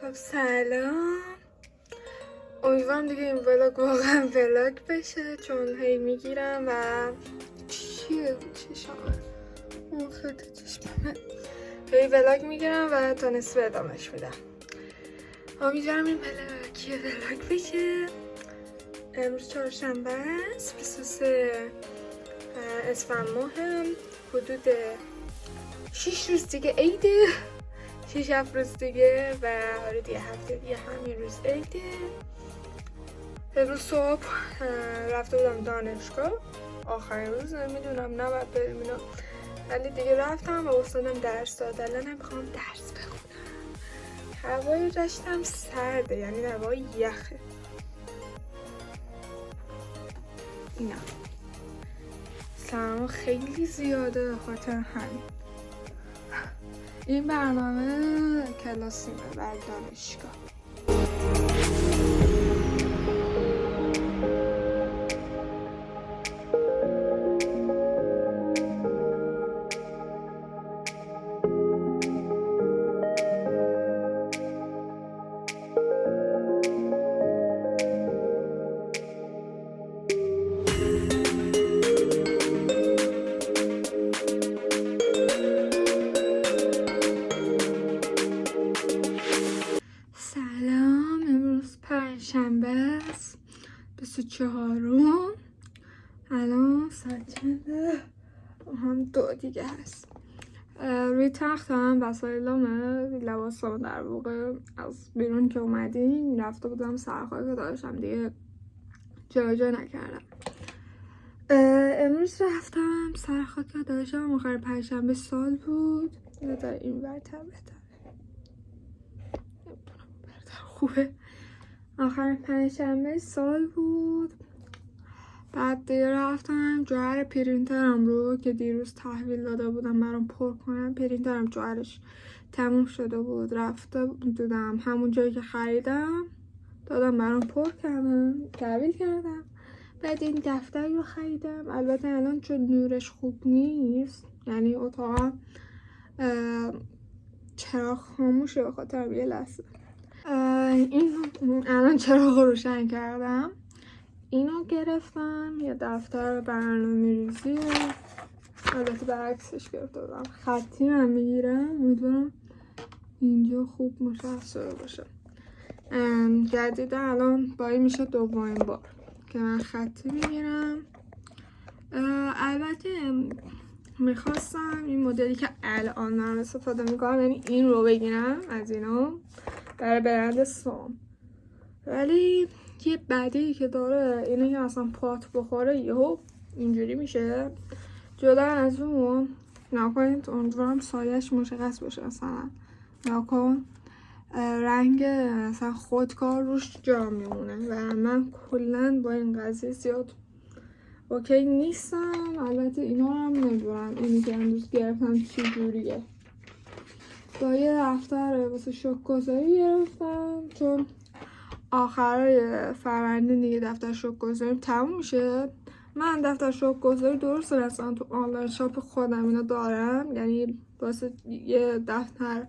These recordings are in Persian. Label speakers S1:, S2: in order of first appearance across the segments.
S1: خب سلام، امیدوارم دیگه این ولاگ واقعا ولاگ بشه چون هی میگیرم و چیه چشمه اون خط چشمه هی ولاگ میگیرم و تا نصف ادامهش میدم. امیدوارم این ولاگ بشه. امروز چهارشنبه است، 23 اسفند ماه، حدود 6 روز دیگه عیده، 6-7 روز دیگه و آره دیگه هفته دیگه همین روز عیده. امروز صبح رفته بودم دانشگاه، آخرین روز نمیدونم نباید بریم اینا، ولی دیگه رفتم و افتادم درس دادن. میخوام درس بخونم. هوای رشتم سرده، یعنی هوای یخه. اینا سرما خیلی زیاده، خاطر همین این برنامه کلاسیمه بر دانشگاه. سلام، امروز پنجشنبه است، 24م. الان ساعت چنده؟ هم 2 دیگه هست. روی تختم وسایلامه، لباسام در واقع از بیرون که اومدیم رفته بودم سرخواهی که داشتم دیگه جا نکردم. امروز رفتم سرخواهی که داشتم، آخر پنجشنبه سال بود. در این ورتر بهتر خوبه. آخر پنجشنبه سال بود. بعد دیگه رفتم جوهر پرینترم رو که دیروز تحویل داده بودم برام پر کنم، پرینترم جوهرش تموم شده بود، رفته بودم همون جایی که خریدم دادم برام پر کردم، تحویل کردم. بعد این دفتر رو خریدم. البته الان چون نورش خوب نیست، یعنی اتاقم چراغ خاموشه، به خاطر یه لحظه این الان چراغ روشن کردم. اینو گرفتم، یه دفتر برنامه‌ریزی، البته برعکسش گرفته بودم، خطی من میگیرم، امیدوارم اینجا خوب مشخص شده باشه. جدیده الان بایی میشه دومین بار که من خطی میگیرم. البته میخواستم این مدلی که الان دارم استفاده میکنم، یعنی این رو بگیرم از اینا برای برند سام، ولی یه بدی که داره اینه که اصلا پات بخوره یهو اینجوری میشه. جدا از اون نکنید، امیدوارم سایش مشخص باشه. مثلا نکن رنگ اصلا خودکار روش جا میمونه و من کلا با این قضیه زیاد اوکی نیستم. البته اینا هم نمیدونم اینی که امروز گرفتم چی جوریه. با یه دفتر واسه شوک گذاری گرفتم چون آخرای فروردین دیگه دفتر شوک گذاری تموم میشه. من دفتر شوک گذاری درست رسن تو آنلاین شاپ خودم اینا دارم، یعنی واسه یه دفتر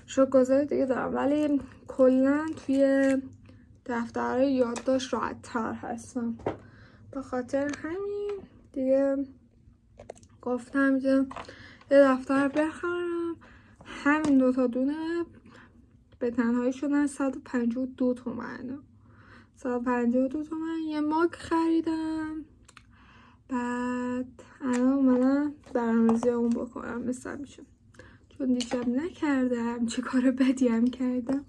S1: شوک گذاری دیگه دارم، ولی کلا توی دفترهای یادداشت راحت تر هستم. به خاطر همین دیگه گفتم که یه دفتر بخرم. همین 2 تا دونه به تنهایی شدن 152 تومن. 152 تومن. یه ماگ خریدم. بعد الان اومدم برنامه‌ریزی اون بکنم مثل میشه، چون دیشب نکردم، چه کار بدی هم کردم.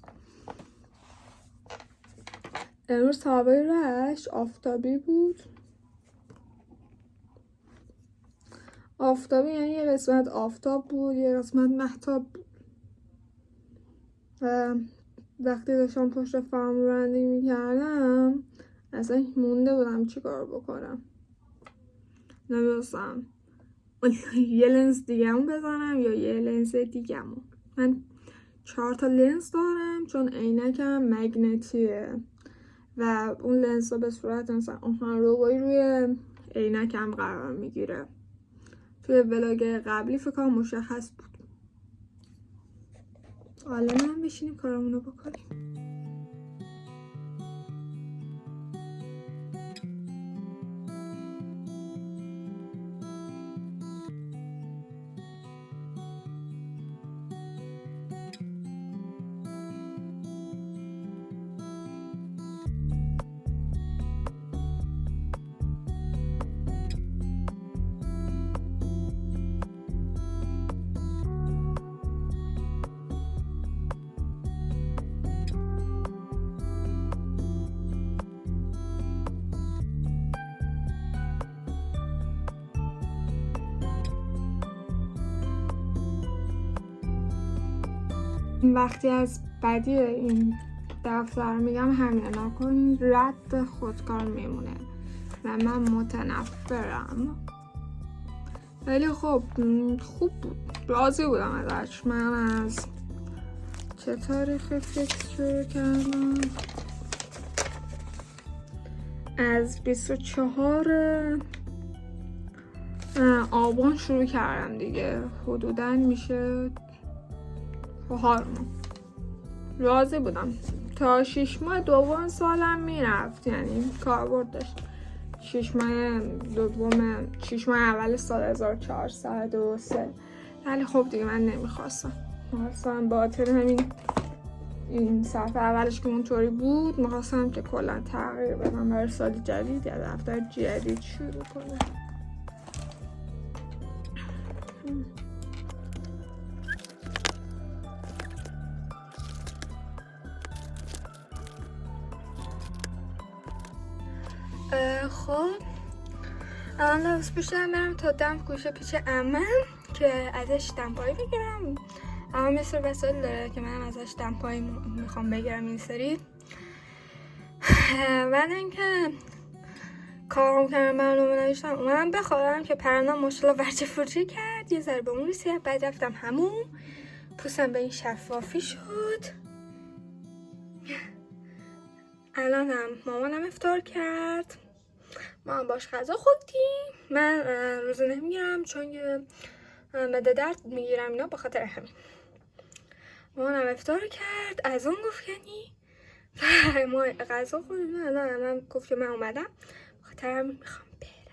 S1: امروز هوای رشت آفتابی بود. آفتابی یعنی یه قسمت آفتاب بود یه قسمت مهتاب بود. و وقتی داشتم پشت فرم رنندگی میکردم اصلا مونده بودم چی کار بکنم، نمیدونستم یه لنز دیگه‌مو بزنم یا یه لنز دیگه‌مو. من 4 تا لنز دارم چون عینکم مگنتیه و اون لنز ها به صورت مثلا آهن‌ربایی روی عینکم قرار میگیره. توی ولاگ قبلی فکر کنم مشخص بود. حالا هم بشینیم کارمونو بکنیم. وقتی از بدی این دفتر میگم همین نکن، رد خودکار میمونه و من متنفرم. ولی خب خوب بود، راضی بودم ازش. من از چه تاریخی فکر شروع کردم؟ از 24 آبان شروع کردم دیگه، حدوداً میشه 4 ماه. راضی بودم تا 6 ماه دوم سالم میرفت، یعنی کاربرد داشت. 6 ماه اول سال 1403. ولی خب دیگه من نمیخواستم، میخواستم با خاطر همین این صفحه اولش که اونطوری بود میخواستم که کلا تغییر بدم برای سال جدید یا دفتر جدید شروع کنم. خب الان لباس پوشیدم برم تا دم کوچه پیش عمم که ازش دمپایی بگیرم. اما یه سری وسایل داره که منم ازش دمپایی میخوام بگیرم این سری. بعد اینکه کارم کردم برنامه نوشتم اومدم بخوابم که پرندام ماشاءالله ورچه فرچه کرد، یه ذره به اون رسید. بعد رفتم همون، پوستم به این شفافی شد. الان هم مامانم افطار کرد، ما هم باش غذا خوردیم. من روزه نمیگیرم چون معده درد میگیرم اینا، به خاطر همین. مامانم افطار کرد، از اون گفت یعنی ما غذا خوردیم. الان من گفت که من اومدم، به خاطر همین میخوام برم.